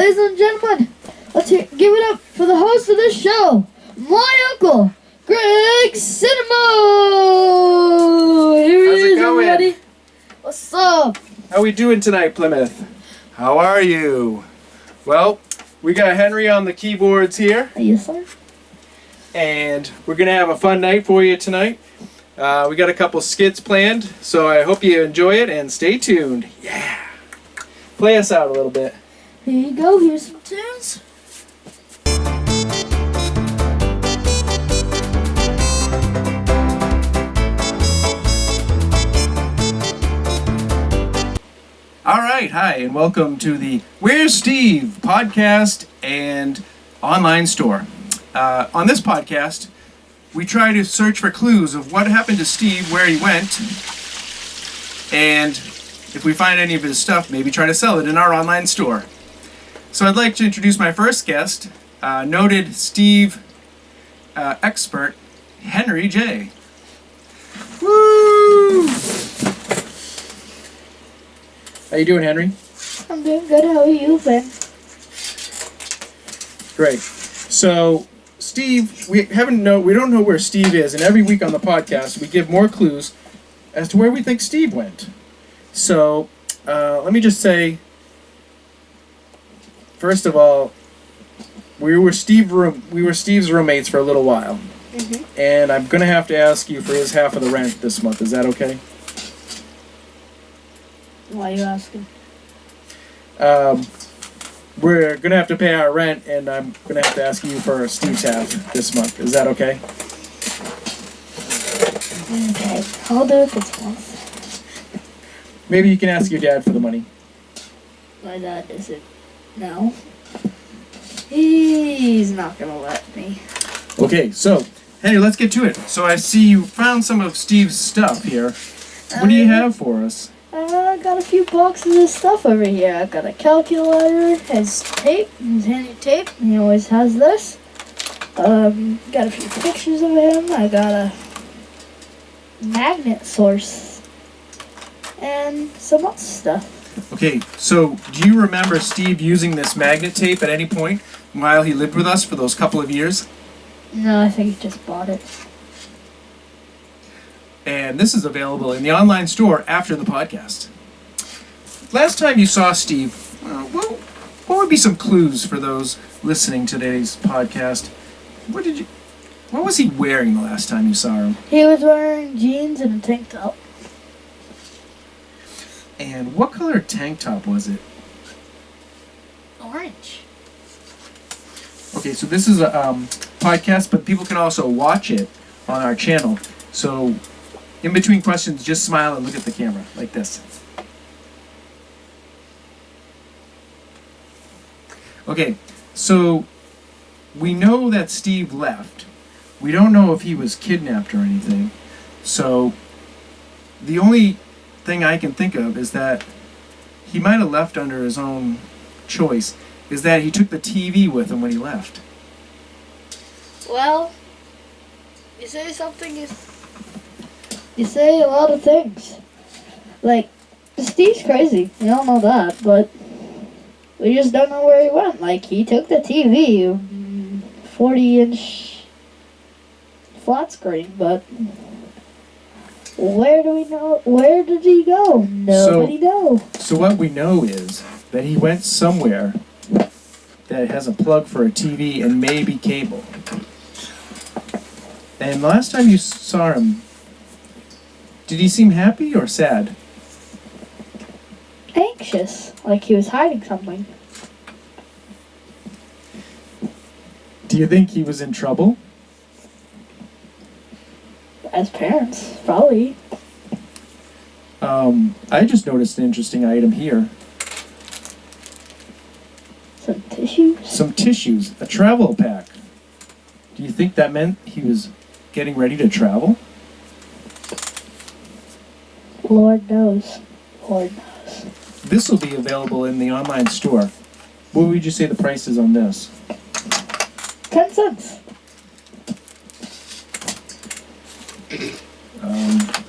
Ladies and gentlemen, give it up for the host of this show, my uncle, Greg Simoneau. Here How's he it is, going? everybody. What's up? How we doing tonight, Plymouth? How are you? Well, we got Henry on the keyboards here, Yes, sir. and we're gonna have a fun night for you tonight. We got a couple skits planned, so I hope you enjoy it and stay tuned. Yeah. Play us out a little bit. Here you go. Here's some tunes. All right, hi, and welcome to the Where's Steve podcast and online store. On this podcast, we try to search for clues of what happened to Steve, where he went, and if we find any of his stuff, maybe try to sell it in our online store. So I'd like to introduce my first guest, noted Steve expert, Henry J. Woo! How you doing, Henry? I'm doing good. How are you, Ben? Great. So, Steve, we don't know where Steve is, and every week on the podcast we give more clues as to where we think Steve went. So, let me just say, first of all, we were Steve's roommates for a little while, and I'm gonna have to ask you for his half of the rent this month. Is that okay? Why are you asking? We're gonna have to pay our rent, and I'm gonna have to ask you for Steve's half this month. Is that okay? Okay, I'll do it this month. Maybe you can ask your dad for the money. My dad isn't. No. He's not gonna let me. Okay, so, Henry, let's get to it. So I see you found some of Steve's stuff here. What do you have for us? I got a few boxes of stuff over here. I got a calculator, his tape, his handy tape. He always has this. Got a few pictures of him. I got a magnet source and some other stuff. Okay, so do you remember Steve using this magnet tape at any point while he lived with us for those couple of years? No, I think he just bought it. And this is available in the online store after the podcast. Last time you saw Steve, what would be some clues for those listening to today's podcast? What was he wearing the last time you saw him? He was wearing jeans and a tank top. And what color tank top was it? Orange. Okay, so this is a podcast, but people can also watch it on our channel. So, in between questions, just smile and look at the camera, like this. Okay, so we know that Steve left. We don't know if he was kidnapped or anything. So, the only thing I can think of is that he might have left under his own choice, is that he took the TV with him when he left. Well, you say something you say a lot of things. Like, Steve's crazy. We all know that, but we just don't know where he went. Like, he took the TV, 40-inch flat screen, but where do we know? Where did he go? Nobody knows. So what we know is that he went somewhere that has a plug for a TV and maybe cable. And last time you saw him, did he seem happy or sad? Anxious, like he was hiding something. Do you think he was in trouble? As parents, probably. I just noticed an interesting item here. Some tissues? Some tissues, a travel pack. Do you think that meant he was getting ready to travel? Lord knows. Lord knows. This will be available in the online store. What would you say the price is on this? 10 cents.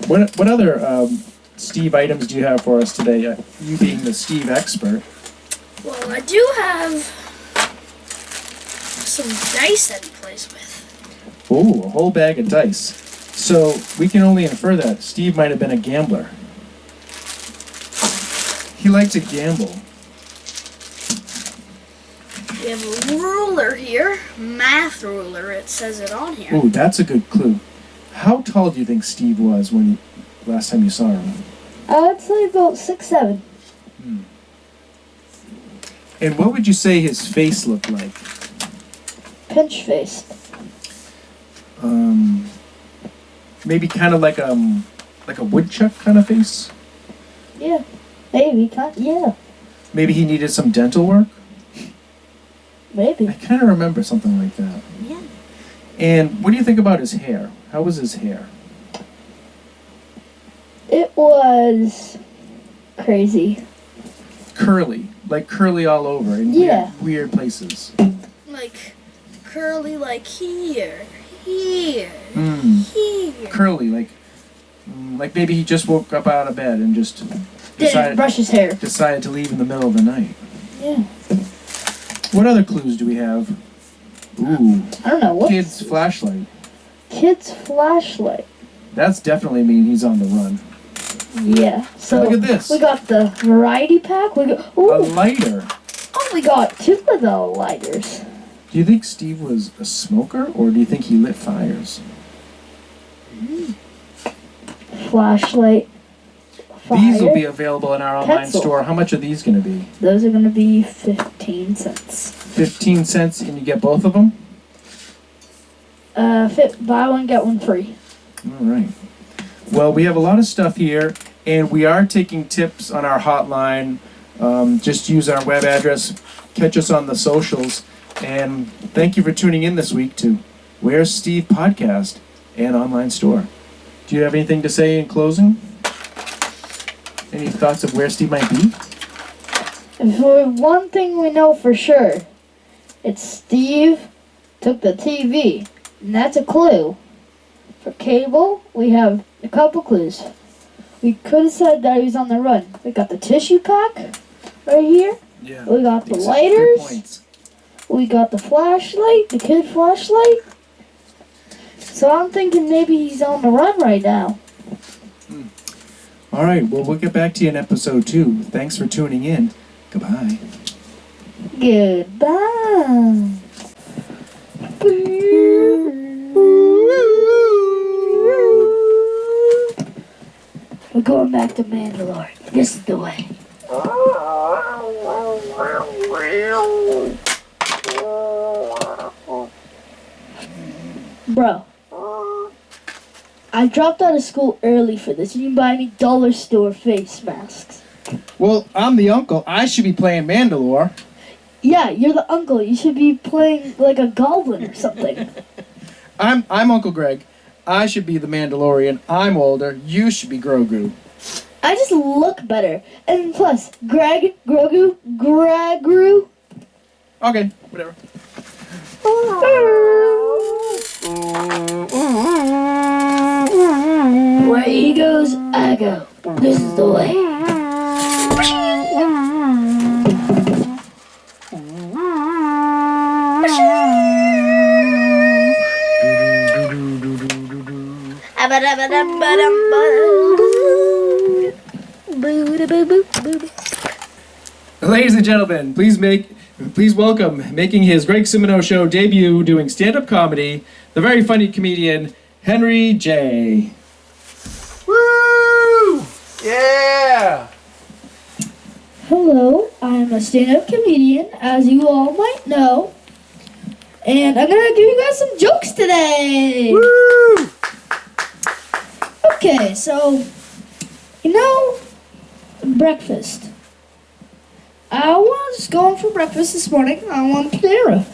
What other Steve items do you have for us today? You being the Steve expert. Well, I do have some dice that he plays with. Oh, a whole bag of dice. So we can only infer that Steve might have been a gambler. He liked to gamble. We have a ruler here, math ruler. It says it on here. Ooh, that's a good clue. How tall do you think Steve was when last time you saw him? I'd say about 6'7". And what would you say his face looked like? Pinch faced. Maybe kind of like a woodchuck kind of face? Yeah. Maybe. Yeah. Maybe he needed some dental work? Maybe. I kind of remember something like that. Yeah. And what do you think about his hair? How was his hair? It was crazy. Curly. Like curly all over in weird places. Like curly, like here, here. Curly, like maybe he just woke up out of bed and just Didn't brush his hair. decided to leave in the middle of the night. Yeah. What other clues do we have? Ooh. I don't know. What? Kid's flashlight. Kid's flashlight. That's definitely mean he's on the run. Yeah. So look at this. We got the variety pack. We got A lighter. Oh, we got 2 of the lighters. Do you think Steve was a smoker, or do you think he lit fires? Flashlight. Fire. These will be available in our online Pencil. store. How much are these going to be? Those are going to be 15 cents. 15 cents, and you get both of them? Buy one, get one free. All right. Well, we have a lot of stuff here, and we are taking tips on our hotline. Just use our web address, catch us on the socials, and thank you for tuning in this week to Where's Steve Podcast and online store. Do you have anything to say in closing? Any thoughts of where Steve might be? And for one thing we know for sure, it's Steve took the TV, and that's a clue. For cable, we have a couple clues. We could have said that he was on the run. We got the tissue pack right here. Yeah. We got the Good lighters. points. We got the flashlight, the kid flashlight. So I'm thinking maybe he's on the run right now. All right, well, we'll get back to you in episode 2. Thanks for tuning in. Goodbye. Goodbye. We're going back to Mandalore. This is the way. Bro, I dropped out of school early for this. You can buy me dollar store face masks. Well, I'm the uncle. I should be playing Mandalore. Yeah, you're the uncle. You should be playing like a goblin or something. I'm Uncle Greg. I should be the Mandalorian. I'm older. You should be Grogu. I just look better. And plus, Grogu. Okay, whatever. Where he goes, I go. This is the way. Ladies and gentlemen, please welcome, making his Greg Simoneau Show debut, doing stand-up comedy, the very funny comedian, Henry J. Woo! Yeah! Hello, I'm a stand-up comedian, as you all might know. And I'm gonna give you guys some jokes today. Woo! Okay, so, breakfast. I was going for breakfast this morning. I wanted Panera.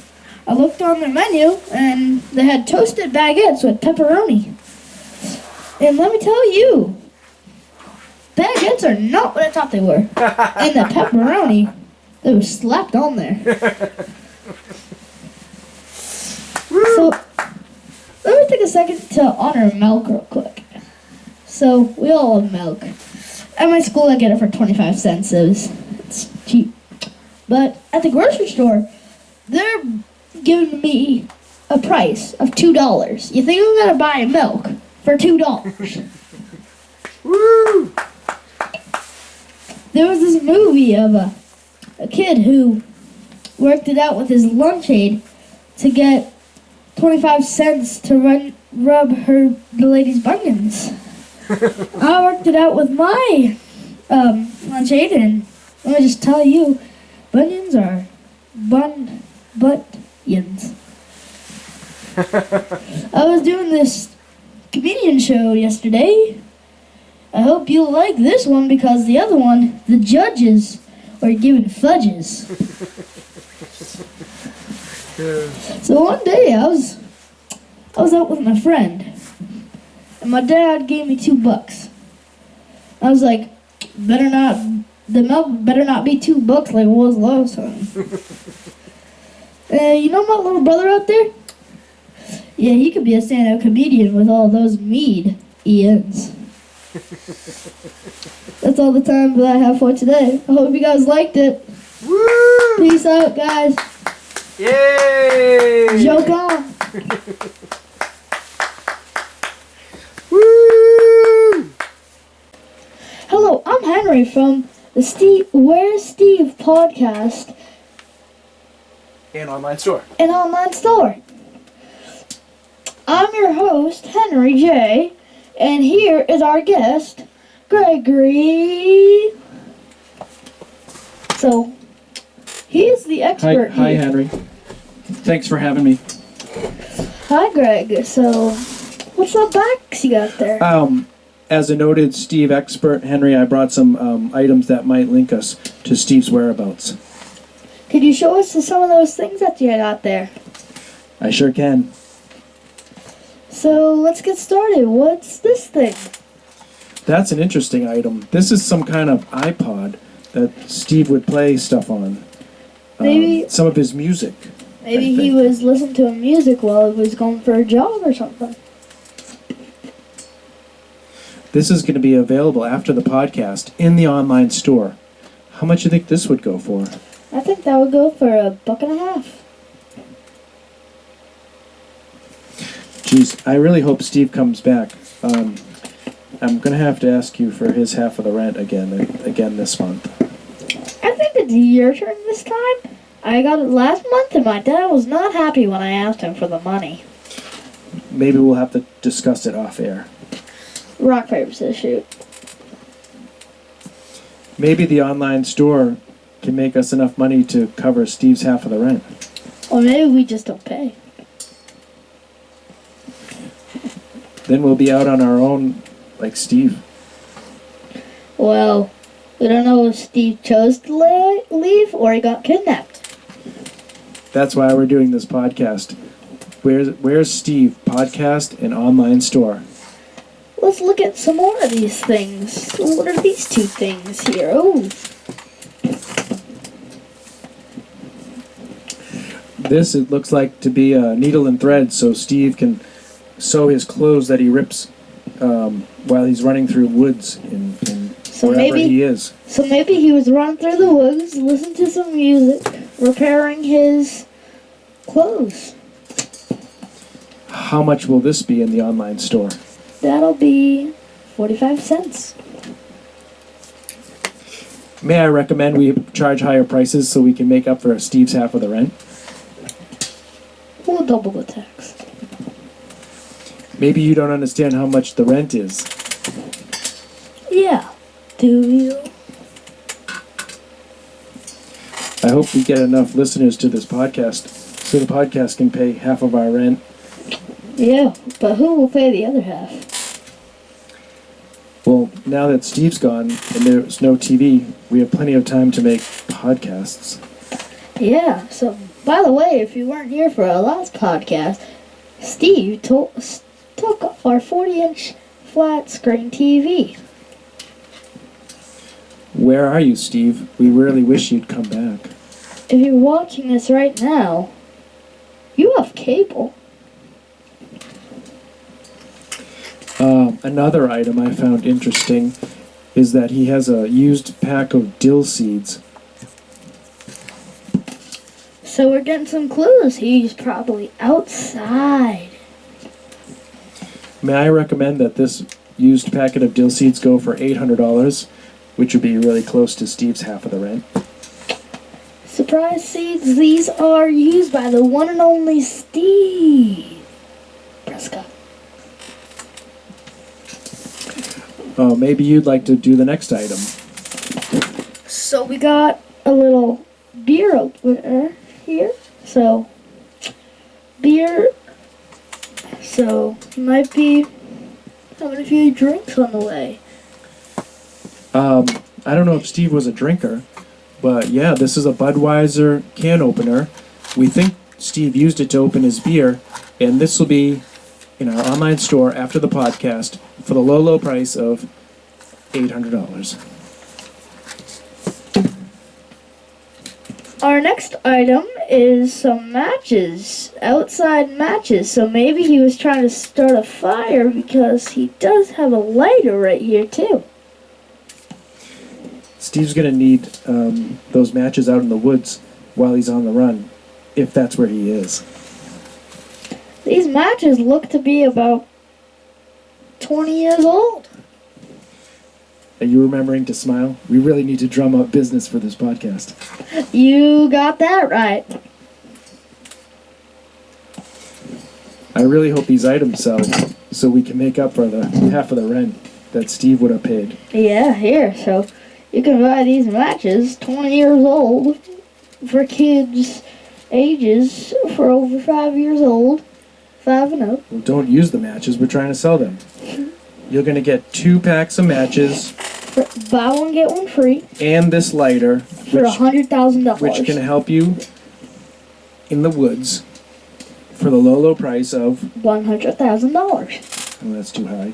I looked on their menu, and they had toasted baguettes with pepperoni. And let me tell you, baguettes are not what I thought they were. And the pepperoni, they were slapped on there. So, let me take a second to honor milk real quick. So, we all love milk. At my school, I get it for 25 cents. It's cheap. But at the grocery store, they're giving me a price of $2. You think I'm gonna buy milk for $2? Woo! There was this movie of a kid who worked it out with his lunch aid to get 25 cents to rub the lady's bunions. I worked it out with my lunch aid, and let me just tell you, bunions are butt-yins. I was doing this comedian show yesterday. I hope you like this one because the other one, the judges were giving fudges. So one day I was out with my friend, and my dad gave me $2. I was like, the milk better not be $2 like it was last time. You know my little brother out there? Yeah, he could be a stand-up comedian with all those mead Ians. That's all the time that I have for today. I hope you guys liked it. Woo! Peace out, guys. Yay! Joke on. Woo! Hello, I'm Henry from the Where's Steve podcast And online store. and online store. I'm your host, Henry J., and here is our guest, Gregory. So, he is the expert Hi, here. Henry. Thanks for having me. Hi, Greg. So, what's up backs you got there? As a noted Steve expert, Henry, I brought some items that might link us to Steve's whereabouts. Could you show us some of those things that you got there? I sure can. So, let's get started. What's this thing? That's an interesting item. This is some kind of iPod that Steve would play stuff on. Maybe some of his music. Maybe he was listening to music while he was going for a jog or something. This is going to be available after the podcast in the online store. How much do you think this would go for? I think that would go for $1.50. Geez, I really hope Steve comes back. I'm going to have to ask you for his half of the rent again this month. I think it's your turn this time. I got it last month and my dad was not happy when I asked him for the money. Maybe we'll have to discuss it off air. Rock, paper, scissors, shoot. Maybe the online store can make us enough money to cover Steve's half of the rent. Or maybe we just don't pay. Then we'll be out on our own like Steve. Well, we don't know if Steve chose to leave or he got kidnapped. That's why we're doing this podcast. Where's Steve? Podcast and online store. Let's look at some more of these things. So what are these two things here? Oh, This, it looks like to be a needle and thread so Steve can sew his clothes that he rips while he's running through woods in wherever he is. So maybe he was running through the woods, listening to some music, repairing his clothes. How much will this be in the online store? That'll be 45 cents. May I recommend we charge higher prices so we can make up for Steve's half of the rent? We'll double the tax. Maybe you don't understand how much the rent is. Yeah. Do you? I hope we get enough listeners to this podcast so the podcast can pay half of our rent. Yeah, but who will pay the other half? Well, now that Steve's gone and there's no TV, we have plenty of time to make podcasts. Yeah, so, by the way, if you weren't here for our last podcast, Steve took our 40-inch flat screen TV. Where are you, Steve? We really wish you'd come back. If you're watching this right now, you have cable. Another item I found interesting is that he has a used pack of dill seeds. So we're getting some clues. He's probably outside. May I recommend that this used packet of dill seeds go for $800, which would be really close to Steve's half of the rent. Surprise seeds. These are used by the one and only Steve Prescott. Oh, maybe you'd like to do the next item. So we got a little beer opener here. So, beer. So, he might be having a few drinks on the way. I don't know if Steve was a drinker, but yeah, this is a Budweiser can opener. We think Steve used it to open his beer, and this will be in our online store after the podcast for the low, low price of $800. Our next item is some matches, outside matches. So maybe he was trying to start a fire because he does have a lighter right here too. Steve's going to need those matches out in the woods while he's on the run, if that's where he is. These matches look to be about 20 years old. Are you remembering to smile? We really need to drum up business for this podcast. You got that right. I really hope these items sell so we can make up for the half of the rent that Steve would have paid. Yeah, here. So you can buy these matches, 20 years old, for kids ages for over 5 years old, 5 and up. Well, don't use the matches. We're trying to sell them. You're going to get 2 packs of matches. Buy one, get one free. And this lighter. For $100,000. Which can help you in the woods for the low, low price of $100,000. Oh, that's too high.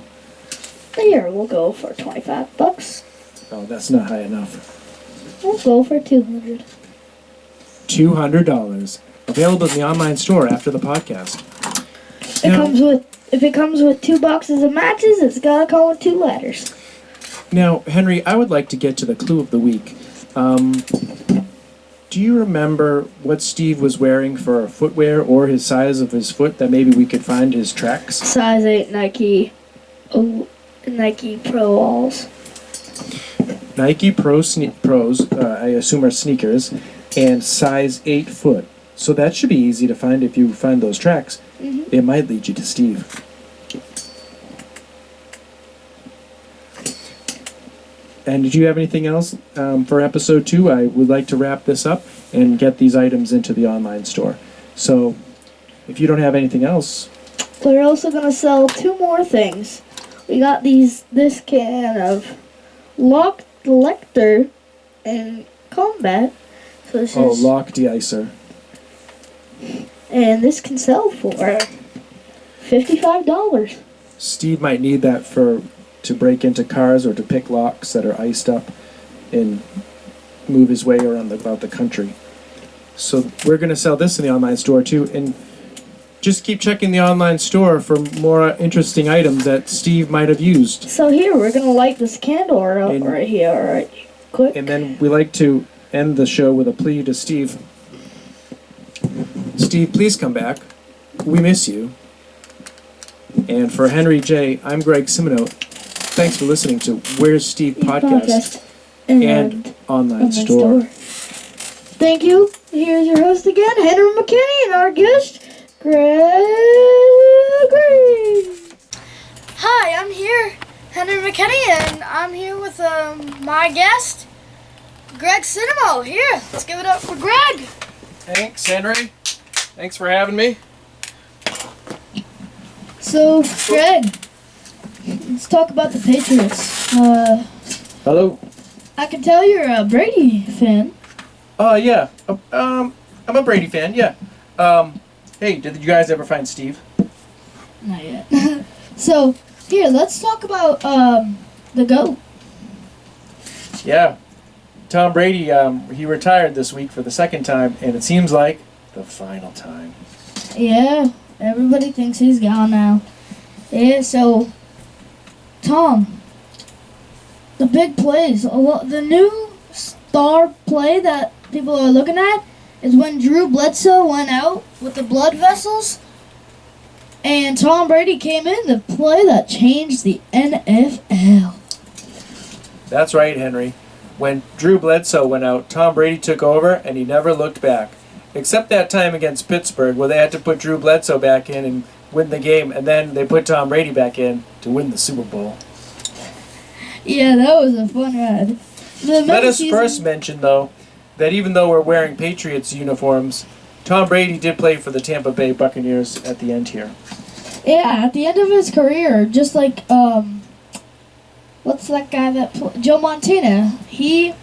Here, we'll go for $25. Oh, that's not high enough. We'll go for $200. $200. Available in the online store after the podcast. If it comes with 2 boxes of matches, it's gotta come with 2 ladders. Now, Henry, I would like to get to the clue of the week. Do you remember what Steve was wearing for footwear or his size of his foot that maybe we could find his tracks? Size 8 Nike Pro Alls. Nike Pros, I assume, are sneakers, and size 8 foot. So that should be easy to find if you find those tracks. Mm-hmm. It might lead you to Steve. And did you have anything else for episode 2? I would like to wrap this up and get these items into the online store. So if you don't have anything else... We're also going to sell 2 more things. We got this can of Lock Lecter and Combat. So this is, Lock De-icer. And this can sell for $55. Steve might need that to break into cars or to pick locks that are iced up and move his way around about the country. So we're going to sell this in the online store too, and just keep checking the online store for more interesting items that Steve might have used. So here, we're going to light this candle right here, all right, quick. And then we like to end the show with a plea to Steve. Steve, please come back. We miss you. And for Henry J., I'm Greg Simoneau. Thanks for listening to Where's Steve podcast and online store. Thank you. Here's your host again, Henry McKinney, and our guest, Greg. Hi, I'm here, Henry McKinney, and I'm here with my guest, Greg Simoneau. Here, let's give it up for Greg. Thanks, Henry. Thanks for having me. So, Greg, let's talk about the Patriots. Hello. I can tell you're a Brady fan. Yeah. I'm a Brady fan, yeah. Hey, did you guys ever find Steve? Not yet. So, here, let's talk about the GOAT. Yeah. Tom Brady, he retired this week for the 2nd time, and it seems like the final time. Yeah, everybody thinks he's gone now. Yeah, so, Tom, the big plays, the new star play that people are looking at is when Drew Bledsoe went out with the blood vessels and Tom Brady came in, the play that changed the NFL. That's right, Henry. When Drew Bledsoe went out, Tom Brady took over and he never looked back. Except that time against Pittsburgh where they had to put Drew Bledsoe back in and win the game, and then they put Tom Brady back in to win the Super Bowl. Yeah, that was a fun ride. Let us first mention, though, that even though we're wearing Patriots uniforms, Tom Brady did play for the Tampa Bay Buccaneers at the end here. Yeah, at the end of his career, just like, what's that guy that Joe Montana, he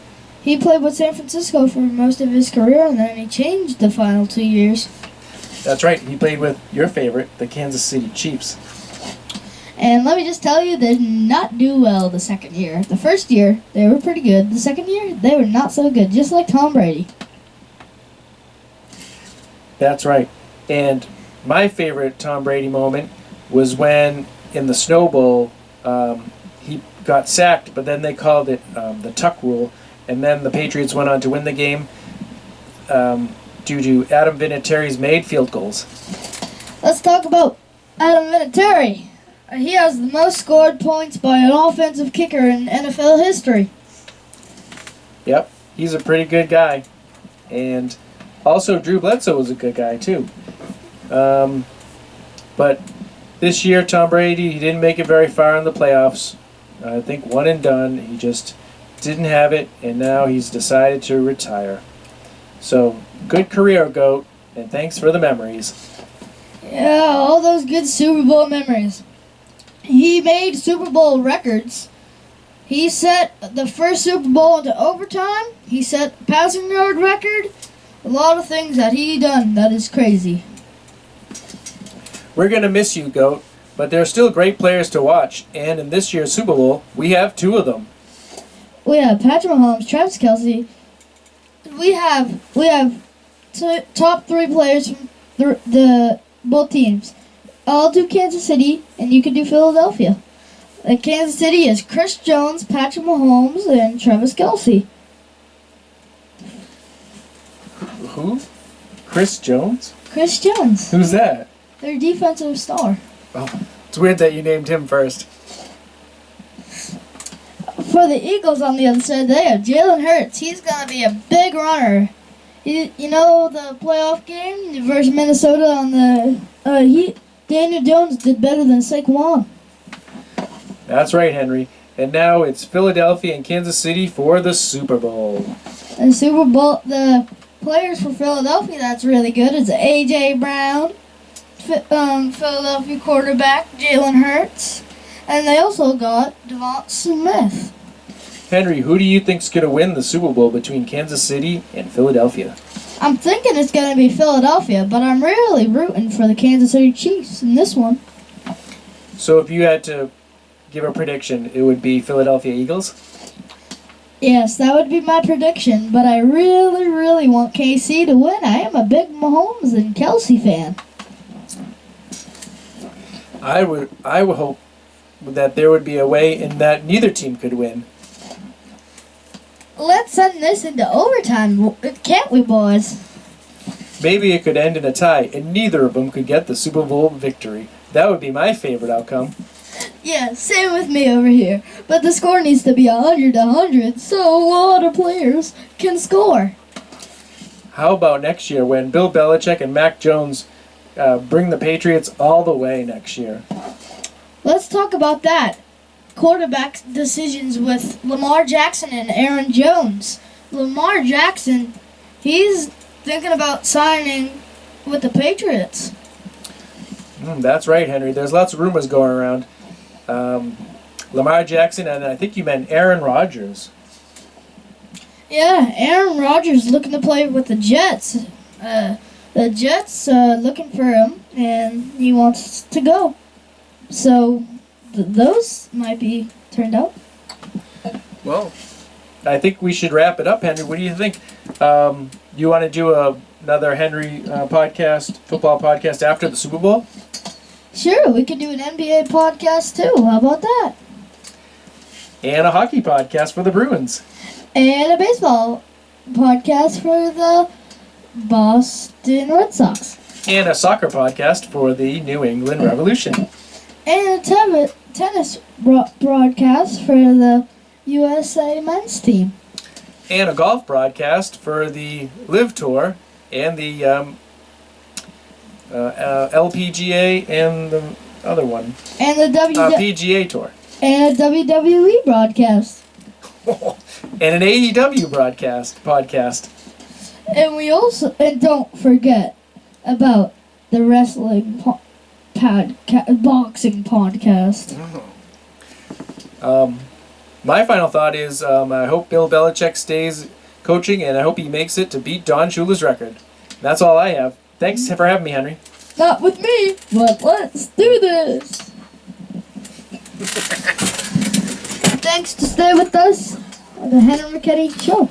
played with San Francisco for most of his career, and then he changed the final 2 years. That's right. He played with your favorite, the Kansas City Chiefs. And let me just tell you, they did not do well the second year. The first year, they were pretty good. The second year, they were not so good, just like Tom Brady. That's right. And my favorite Tom Brady moment was when, in the Snow Bowl, he got sacked, but then they called it the tuck rule, and then the Patriots went on to win the game due to Adam Vinatieri's made field goals. Let's talk about Adam Vinatieri. He has the most scored points by an offensive kicker in NFL history. Yep, he's a pretty good guy. And also Drew Bledsoe was a good guy too. But this year, Tom Brady, he didn't make it very far in the playoffs. I think one and done. He just didn't have it, and now he's decided to retire. So, good career, GOAT, and thanks for the memories. Yeah, all those good Super Bowl memories. He made Super Bowl records. He set the first Super Bowl into overtime. He set the passing yard record. A lot of things that he done that is crazy. We're going to miss you, GOAT, but there are still great players to watch, and in this year's Super Bowl, we have two of them. We have Patrick Mahomes, Travis Kelce. We have top three players from the both teams. I'll do Kansas City, and you can do Philadelphia. Kansas City is Chris Jones, Patrick Mahomes, and Travis Kelce. Who? Chris Jones? Chris Jones. Who's that? Their defensive star. Oh, it's weird that you named him first. For the Eagles on the other side, they have Jalen Hurts. He's going to be a big runner. You know the playoff game versus Minnesota on the Heat? Daniel Jones did better than Saquon. That's right, Henry. And now it's Philadelphia and Kansas City for the Super Bowl. And Super Bowl, the players for Philadelphia that's really good is A.J. Brown, Philadelphia quarterback Jalen Hurts, and they also got Devonta Smith. Henry, who do you think's going to win the Super Bowl between Kansas City and Philadelphia? I'm thinking it's going to be Philadelphia, but I'm really rooting for the Kansas City Chiefs in this one. So if you had to give a prediction, it would be Philadelphia Eagles? Yes, that would be my prediction, but I really, really want KC to win. I am a big Mahomes and Kelce fan. I would hope that there would be a way in that neither team could win. Let's send this into overtime, can't we, boys? Maybe it could end in a tie, and neither of them could get the Super Bowl victory. That would be my favorite outcome. Yeah, same with me over here. But the score needs to be 100-100, so a lot of players can score. How about next year when Bill Belichick and Mac Jones bring the Patriots all the way next year? Let's talk about that. Quarterback decisions with Lamar Jackson and Aaron Jones. Lamar Jackson, he's thinking about signing with the Patriots. That's right, Henry. There's lots of rumors going around. Lamar Jackson, and I think you meant Aaron Rodgers. Yeah, Aaron Rodgers looking to play with the Jets. The Jets looking for him, and he wants to go. So those might be turned out. Well, I think we should wrap it up, Henry. What do you think? You want to do another Henry football podcast after the Super Bowl? Sure, we could do an NBA podcast too. How about that? And a hockey podcast for the Bruins. And a baseball podcast for the Boston Red Sox. And a soccer podcast for the New England Revolution. And a tennis broadcast for the USA men's team. And a golf broadcast for the Live Tour and the LPGA and the other one. And the PGA Tour. And a WWE broadcast. And an AEW podcast. And we also, and don't forget about the wrestling boxing podcast. My final thought is I hope Bill Belichick stays coaching, and I hope he makes it to beat Don Shula's record. That's all I have. Thanks for having me, Henry. Not with me, but let's do this. Thanks to stay with us on the Henry McKinney Show.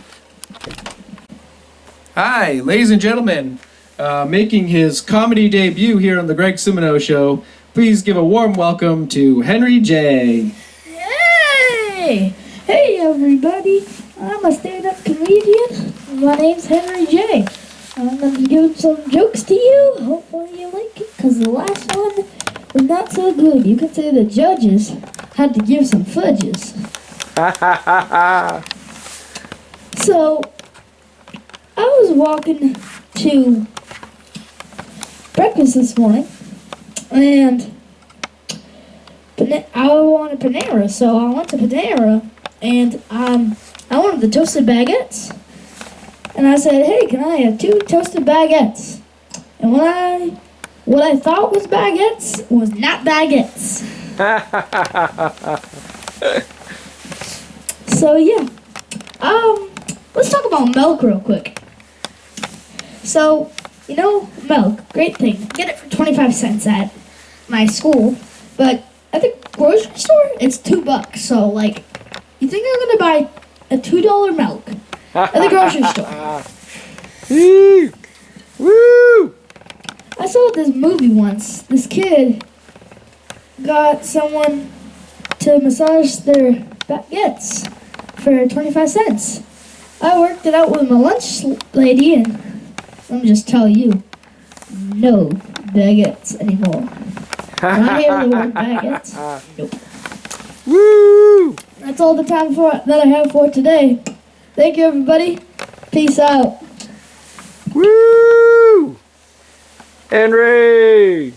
Hi, ladies and gentlemen. Making his comedy debut here on the Greg Simoneau Show, please give a warm welcome to Henry J. Hey! Hey everybody! I'm a stand-up comedian. My name's Henry J. I'm going to give some jokes to you. Hopefully you like it, because the last one was not so good. You could say the judges had to give some fudges. So, I was walking to breakfast this morning, and I wanted Panera, so I went to Panera, and I wanted the toasted baguettes, and I said, hey, can I have 2 toasted baguettes? And what I thought was baguettes was not baguettes. So yeah, let's talk about milk real quick. So, you know, milk, great thing. You get it for 25 cents at my school, but at the grocery store, it's $2. So, like, you think I'm gonna buy a $2 milk at the grocery store? Woo! I saw this movie once. This kid got someone to massage their baguettes for 25 cents. I worked it out with my lunch lady, and let me just tell you, no baguettes anymore. Not hear the word baguettes. Nope. Woo! That's all the time that I have for today. Thank you, everybody. Peace out. Woo! Henry!